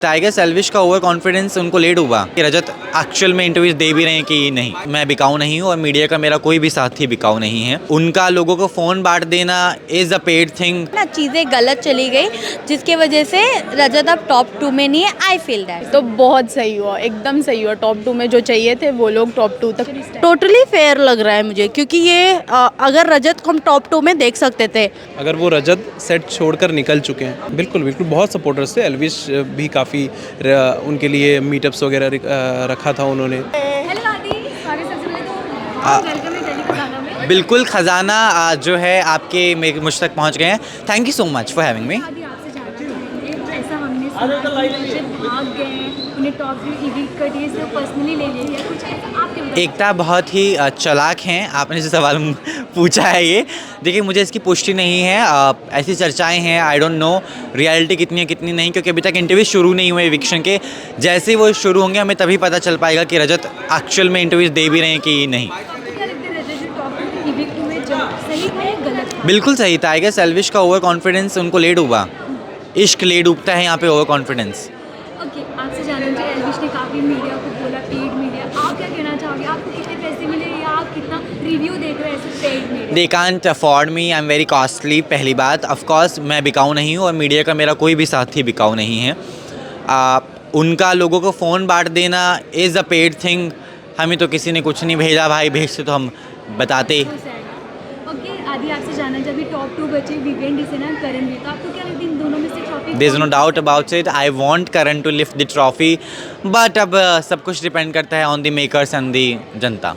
Tiger सेल्विश का over confidence उनको late हुआ कि रजत एक्चुअल में इंटरव्यूज दे भी रहे हैं कि नहीं। मैं बिकाऊ नहीं हूँ और मीडिया का मेरा कोई भी साथी बिकाऊ नहीं है। उनका लोगों को फ़ोन बांट देना इज़ अ पेड थिंग ना, चीज़ें गलत चली गई जिसके वजह से रजत अब टॉप 2 में नहीं है। आई फील दैट तो बहुत सही हुआ, एकदम सही हुआ। टॉप 2 में जो चाहिए थे वो लोग टॉप 2 तक। टोटली फेयर लग रहा है मुझे, क्योंकि ये अगर रजत को हम टॉप 2 में देख सकते थे। अगर वो रजत सेट छोड़कर निकल चुके हैं, बिल्कुल बिल्कुल बहुत सपोर्टर्स थे। एल्विश भी काफ़ी उनके लिए मीटअप्स वगैरह रखा था उन्होंने। हेलो आदि, सॉरी सबसे पहले तो वेलकम है दिल्ली खजाना में। बिल्कुल खजाना जो है आपके मुझ तक पहुँच गए हैं। Thank you so much for having me. आदि आपसे जानना चाहेंगे, जैसा हमने सुना कि जब भाग गए उन्हें टॉप 2 इविक कर दिए, सिर्फ पर्सनली ले लिया, कुछ ऐसा आपके बताइए। एकता बहुत ही चालाक हैं। आपने जो सवाल पूछा है ये, देखिए मुझे इसकी पुष्टि नहीं है। ऐसी चर्चाएं हैं, आई डोंट नो रियलिटी कितनी है कितनी नहीं, क्योंकि अभी तक इंटरव्यू शुरू नहीं हुए इविक्शन के। जैसे ही वो शुरू होंगे हमें तभी पता चल पाएगा कि रजत एक्चुअल में इंटरव्यूज दे भी रहे हैं कि नहीं। आपको क्या लगता है रजत जो टॉप 2 इविक में सही है गलत? बिल्कुल सही। टाइगर सेल्विश का ओवर कॉन्फिडेंस उनको लेट हुआ। इश्क ले डूबता है यहाँ पे ओवर कॉन्फिडेंस। ओके, आपसे जानना चाहिए, एल्विश ने काफ़ी मीडिया को बोला पेड मीडिया, आप क्या कहना चाहोगे? आपको कितने पैसे मिले या आप कितना रिव्यू देख रहे हैं ऐसे paid media? They can't afford me, I am very costly. पहली बात, ऑफकोर्स मैं बिकाऊ नहीं हूँ और मीडिया का मेरा कोई भी साथी बिकाऊ नहीं है। उनका लोगों को फ़ोन बांट देना इज़ अ पेड थिंग। हमें तो किसी ने कुछ नहीं भेजा भाई, भेजते तो हम बताते। ओके आदि, आपसे जानना, जब भी टॉप 2 बचे विवेन डिसेना करण, तो आपको क्या लगता है इन दोनों में से trophy? There is no doubt about it. I want Karan to lift the trophy, but अब सब कुछ डिपेंड करता है on the makers and the जनता।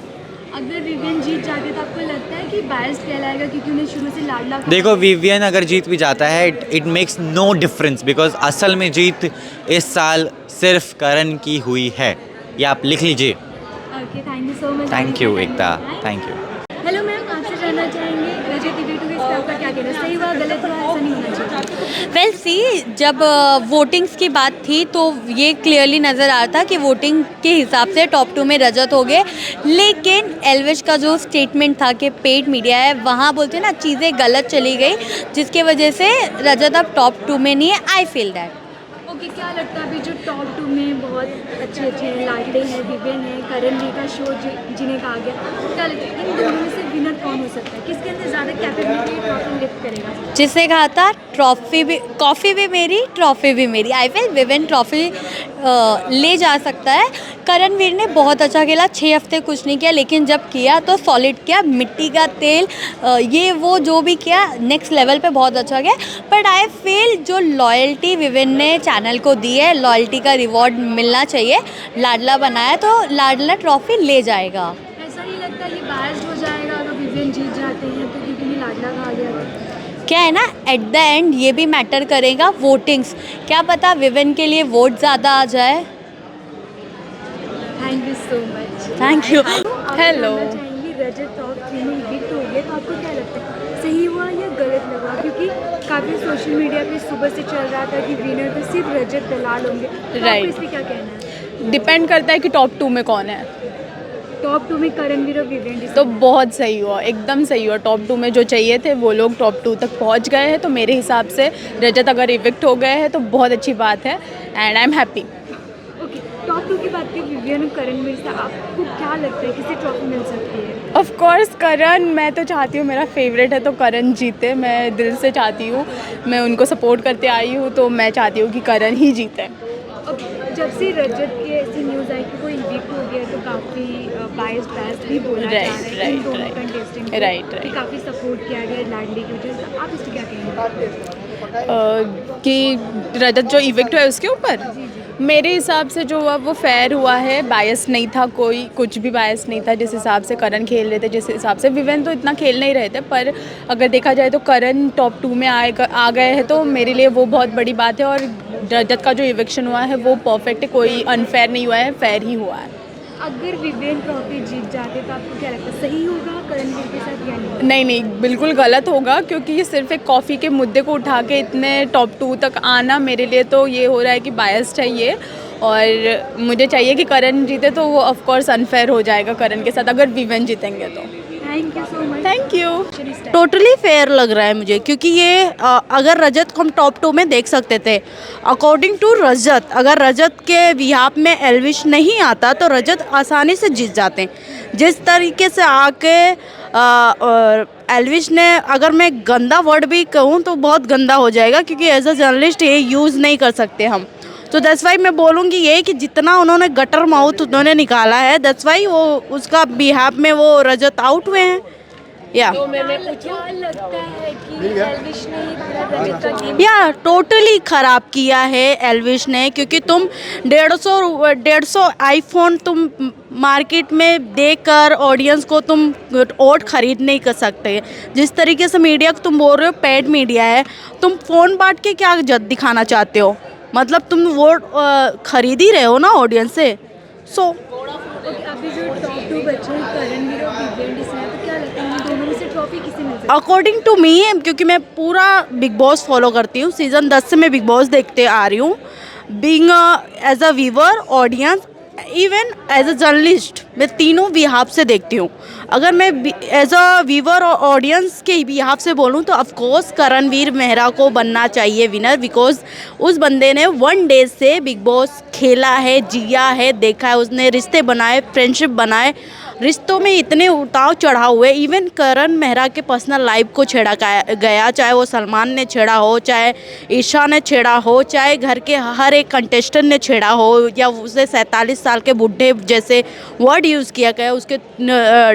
अगर विवेन जीत जाते तो आपको लगता है कि बायस्ड कहलाएगा, क्योंकि उन्हें शुरू से लाडला? देखो, विवियन अगर जीत भी जाता है it makes no difference, because असल में जीत इस साल सिर्फ करण की हुई है। ये आप लिख लीजिए। Okay, thank you so much. Thank you Ekta, thank you. Hello ma'am, आपसे जानना चाहेंगे रजत इविक के स्टाफ का क्या कहना है? सही हुआ, गलत हुआ, ऐसा नहीं होना चाहिए? वेल सी, जब वोटिंग्स की बात थी तो ये क्लियरली नज़र आ रहा था कि वोटिंग के हिसाब से टॉप 2 में रजत हो गए। लेकिन एल्विश का जो स्टेटमेंट था कि पेड मीडिया है, वहाँ बोलते हैं ना, चीज़ें गलत चली गई जिसके वजह से रजत अब टॉप 2 में नहीं है। I feel that. ओके, क्या लगता है अभी जो टॉप 2 में बहुत अच्छे अच्छे लाडले हैं, विवेन है, करण जी का शो जिन्हें कहा गया, क्या लगता है इन दोनों में से विनर कौन हो सकता है? किसके अंदर ज़्यादा कैपेबिलिटी ट्रॉफी लिफ्ट करेगा? जिसने कहा था ट्रॉफी भी, कॉफ़ी भी मेरी, ट्रॉफी भी मेरी। आई फील विवेन ट्रॉफी ले जा सकता है। करणवीर ने बहुत अच्छा खेला, 6 हफ्ते कुछ नहीं किया, लेकिन जब किया तो सॉलिड किया। मिट्टी का तेल, ये वो जो भी किया नेक्स्ट लेवल पे बहुत अच्छा गया। बट आई फील जो लॉयल्टी विवेन ने चैनल को दी है, लॉयल्टी का रिवॉर्ड मिलना चाहिए। लाडला बनाया तो लाडला ट्रॉफी ले जाएगा। ऐसा नहीं लगता ये बायस्ड हो जाएगा अगर विवेन जीत जाते हैं तो, क्योंकि ये लाडला कहा गया था? क्या है ना, एट द एंड ये भी मैटर करेगा वोटिंग्स। क्या पता विवेन के लिए वोट ज़्यादा आ जाए। Thank you so much. Thank you. Hello. Rajat top 3 में इविक्ट हो गए, तो आपको क्या लगता है सही हुआ या गलत लगा? क्योंकि काफ़ी सोशल मीडिया पे सुबह से चल रहा था कि विनर तो सिर्फ रजत दलाल होंगे। तो Right. आपको इस पे क्या कहना है? डिपेंड करता है कि टॉप 2 में कौन है। टॉप 2 में करणवीर और विवेन डिसेना। तो बहुत सही हुआ, एकदम सही हुआ। टॉप 2 में जो चाहिए थे वो लोग टॉप 2 तक पहुंच गए हैं। तो मेरे हिसाब से रजत अगर इविक्ट हो गए हैं तो बहुत अच्छी बात है, and I am happy. Okay, top 2 की बात की विवेन और करणवीर से, आपको क्या लगता है किसे ट्रॉफी मिल सकती है? ऑफ कोर्स करण। मैं तो चाहती हूँ, मेरा फेवरेट है तो करण जीते। मैं दिल से चाहती हूँ, मैं उनको सपोर्ट करते आई हूँ, तो मैं चाहती हूँ कि करण ही जीते। अब जब से रजत की ऐसी न्यूज़ आई कि कोई इविक्ट हो गया तो काफ़ी बायस्ड भी बोला जा रहा है इन दोनों कंटेस्टेंट को, कि काफ़ी सपोर्ट किया गया लाडली की वजह से। आप इस पर क्या कहेंगे? कि रजत जो इविक्ट हुआ है उसके ऊपर मेरे हिसाब से जो हुआ वो फेयर हुआ है। बायस नहीं था, कोई कुछ भी बायस नहीं था। जिस हिसाब से करण खेल रहे थे, जिस हिसाब से विवेन तो इतना खेल नहीं रहे थे, पर अगर देखा जाए तो करण टॉप 2 में आ गए हैं, तो मेरे लिए वो बहुत बड़ी बात है। और रजत का जो इविक्शन हुआ है वो परफेक्ट है, कोई अनफेयर नहीं हुआ है, फेयर ही हुआ है। अगर विवेन ट्रॉफी जीत जाते तो आपको क्या लगता है सही होगा करणवीर के साथ या नहीं? नहीं नहीं, बिल्कुल गलत होगा, क्योंकि ये सिर्फ एक कॉफ़ी के मुद्दे को उठा के इतने टॉप 2 तक आना मेरे लिए तो ये हो रहा है कि बायस्ड है ये। और मुझे चाहिए कि करण जीते, तो वो ऑफ कोर्स अनफेयर हो जाएगा करण के साथ अगर विवेन जीतेंगे तो। Thank you so much. Thank you. Totally fair लग रहा है मुझे, क्योंकि ये अगर रजत को हम टॉप 2 में देख सकते थे। अकॉर्डिंग टू रजत, अगर रजत के बिहाफ में एल्विश नहीं आता तो रजत आसानी से जीत जाते। जिस तरीके से आके एल्विश ने, अगर मैं गंदा वर्ड भी कहूँ तो बहुत गंदा हो जाएगा, क्योंकि एज अ जर्नलिस्ट ये यूज़ नहीं कर सकते हम। तो दैट्स वाई मैं बोलूँगी ये कि जितना उन्होंने गटर माउथ उन्होंने निकाला है, दैट्स वाई वो उसका बिहाफ में वो रजत आउट हुए हैं। या क्या लगता है कि एल्विश ने ही पूरा रजत का गेम या टोटली ख़राब किया है एल्विश ने, क्योंकि तुम 150 आईफोन तुम मार्केट में देकर ऑडियंस को तुम वोट खरीद नहीं कर सकते। जिस तरीके से मीडिया को तुम बोल रहे हो पेड मीडिया है, तुम फ़ोन बांट के क्या जद दिखाना चाहते हो? मतलब तुम वोट खरीद ही रहे हो ना ऑडियंस से। सो ओके, अभी जो टॉप 2 बच्चे हैं करणवीर और विवेन डिसने, तो क्या लगता है इन दोनों में से ट्रॉफी किसे मिल सकती है? अकॉर्डिंग टू मी, क्योंकि मैं पूरा बिग बॉस फॉलो करती हूँ, सीज़न 10 से मैं बिग बॉस देखते आ रही हूँ। Being as a viewer, audience, even as a journalist, मैं तीनों बिहाफ से देखती हूँ। अगर मैं एज अ व्यूअर और ऑडियंस के बिहाफ से बोलूँ तो ऑफकोर्स करणवीर मेहरा को बनना चाहिए विनर, बिकॉज उस बंदे ने 1 डे से बिग बॉस खेला है, जिया है, देखा है, उसने रिश्ते बनाए, फ्रेंडशिप बनाए। रिश्तों में इतने उतार चढ़ाव हुए, इवन करण मेहरा के पर्सनल लाइफ को छेड़ा गया, चाहे वो सलमान ने छेड़ा हो, चाहे ईशा ने छेड़ा हो, चाहे घर के हर एक कंटेस्टेंट ने छेड़ा हो, या उसे 47 साल के बुढ़े जैसे वर्ड यूज़ किया गया, उसके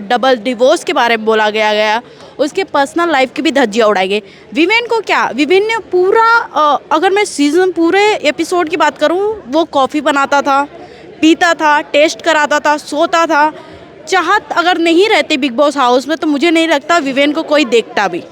डबल डिवोर्स के बारे में बोला गया, उसके पर्सनल लाइफ की भी धज्जियाँ उड़ाई गई। विवेन को क्या, विवेन ने पूरा अगर मैं सीज़न पूरे एपिसोड की बात करूँ, वो कॉफ़ी बनाता था, पीता था, टेस्ट कराता था, सोता था। चाहत अगर नहीं रहती बिग बॉस हाउस में तो मुझे नहीं लगता विवेन को कोई देखता भी।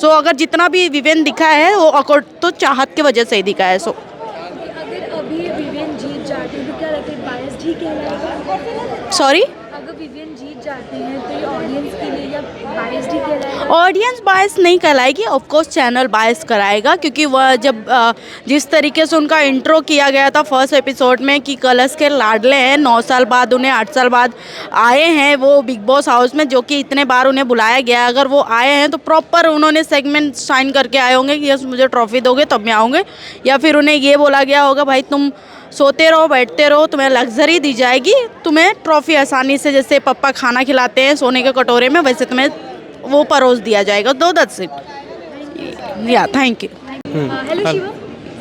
सो अगर जितना भी विवेन दिखा है वो तो चाहत की वजह से ही दिखा है। सो अगर अभी विवेन जीत जाते हैं तो क्या लगता है बायस्ड ही कहलाएगा? सॉरी, अगर विवेन जीत जाते हैं तो ये ऑडियंस के लिए या बायस्ड ही कहलाएगा? ऑडियंस बायस नहीं कहलाएगी, ऑफकोर्स चैनल बायस कराएगा, क्योंकि वह जब जिस तरीके से उनका इंट्रो किया गया था फर्स्ट एपिसोड में कि कलश के लाडले हैं, 9 साल बाद उन्हें 8 साल बाद आए हैं वो बिग बॉस हाउस में, जो कि इतने बार उन्हें बुलाया गया। अगर वो आए हैं तो प्रॉपर उन्होंने सेगमेंट साइन करके आए होंगे कि यस मुझे ट्रॉफी दोगे तब मैं आऊँगे, या फिर उन्हें ये बोला गया होगा भाई तुम सोते रहो, बैठते रहो, तुम्हें लग्जरी दी जाएगी, तुम्हें ट्रॉफी आसानी से, जैसे पापा खाना खिलाते हैं सोने के कटोरे में, वैसे तुम्हें वो परोस दिया जाएगा। दो दैट्स इट। या thank you. Hello Shivam,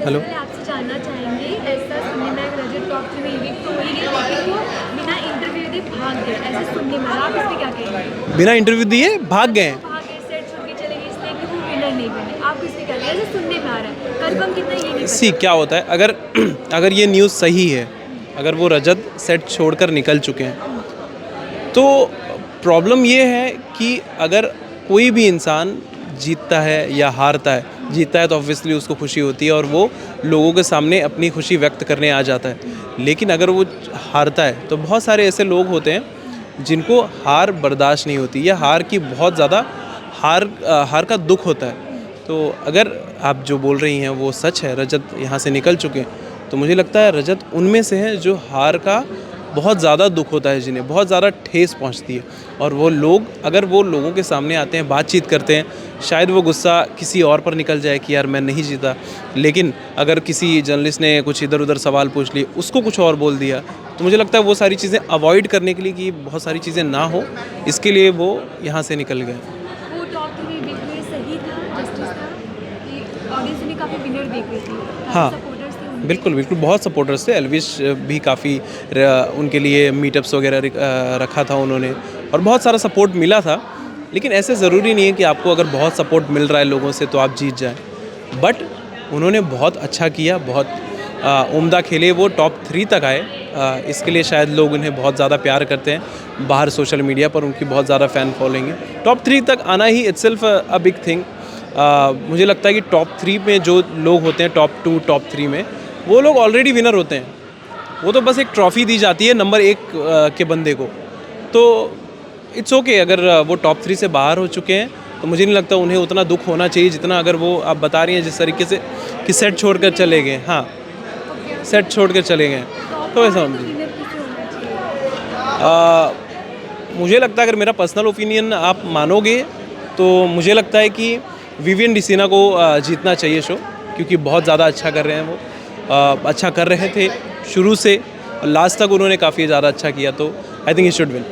hello. सबसे पहले आपसे जानना चाहेंगे, ऐसा सुनने में रजत टॉप 3 में इविक्ट तो हो ही गए, लेकिन वो बिना इंटरव्यू दिए भाग गए, ऐसे सुनने में, आप इस पे क्या कहेंगे? बिना इंटरव्यू दिए भाग गए हैं। भाग गए, सेट छोड़ के चले गए इसलिए कि वो विनर नहीं बने, आप इस पे क्या कहेंगे? ऐसे सुनने में आ रहा है, कंफर्म कितना ये नहीं सी क्या होता है, अगर ये न्यूज़ सही है, अगर वो रजत सेट छोड़कर निकल चुके हैं, तो प्रॉब्लम ये है कि अगर कोई भी इंसान जीतता है या हारता है, जीतता है तो ऑब्वियसली उसको खुशी होती है और वो लोगों के सामने अपनी खुशी व्यक्त करने आ जाता है। लेकिन अगर वो हारता है तो बहुत सारे ऐसे लोग होते हैं जिनको हार बर्दाश्त नहीं होती, या हार की बहुत ज़्यादा हार का दुख होता है। तो अगर आप जो बोल रही हैं वो सच है, रजत यहाँ से निकल चुके हैं, तो मुझे लगता है रजत उनमें से है जो हार का बहुत ज़्यादा दुख होता है, जिन्हें बहुत ज़्यादा ठेस पहुंचती है। और वो लोग अगर वो लोगों के सामने आते हैं, बातचीत करते हैं, शायद वो गुस्सा किसी और पर निकल जाए कि यार मैं नहीं जीता, लेकिन अगर किसी जर्नलिस्ट ने कुछ इधर उधर सवाल पूछ लिए, उसको कुछ और बोल दिया, तो मुझे लगता है वो सारी चीज़ें अवॉइड करने के लिए कि बहुत सारी चीज़ें ना हो, इसके लिए वो यहाँ से निकल गए। वो टॉप 3 में इविक्ट हुए सही था, जस्टिस था कि ऑडियंस ने काफ़ी विनर देख रही थी? हाँ, सपोर्टर्स थे उनके? बिल्कुल बिल्कुल, बहुत सपोर्टर्स थे। एल्विश भी काफ़ी उनके लिए मीटअप्स वगैरह रखा था उन्होंने, और बहुत सारा सपोर्ट मिला था। लेकिन ऐसे ज़रूरी नहीं है कि आपको अगर बहुत सपोर्ट मिल रहा है लोगों से तो आप जीत जाएं, बट उन्होंने बहुत अच्छा किया, बहुत उम्दा खेले, वो टॉप 3 तक आए। इसके लिए शायद लोग उन्हें बहुत ज़्यादा प्यार करते हैं, बाहर सोशल मीडिया पर उनकी बहुत ज़्यादा फ़ैन फॉलोइंग है। टॉप 3 तक आना ही इटसेल्फ अ बिग थिंग। मुझे लगता है कि टॉप 3 में जो लोग होते हैं, टॉप 2 टॉप 3 में, वो लोग ऑलरेडी विनर होते हैं। वो तो बस एक ट्रॉफ़ी दी जाती है नंबर 1 के बंदे को। तो इट्स ओके अगर वो टॉप 3 से बाहर हो चुके हैं, तो मुझे नहीं लगता उन्हें उतना दुख होना चाहिए जितना अगर वो आप बता रही हैं जिस तरीके से कि सेट छोड़ कर चले गए। हाँ, सेट छोड़ कर चले गए, तो ऐसा मुझे लगता है, अगर मेरा पर्सनल ओपिनियन आप मानोगे तो मुझे लगता है कि विवियन डिसीना को जीतना चाहिए शो, क्योंकि बहुत ज़्यादा अच्छा कर रहे हैं वो, अच्छा कर रहे थे शुरू से, लास्ट तक उन्होंने काफ़ी ज़्यादा अच्छा किया, तो I think he should win.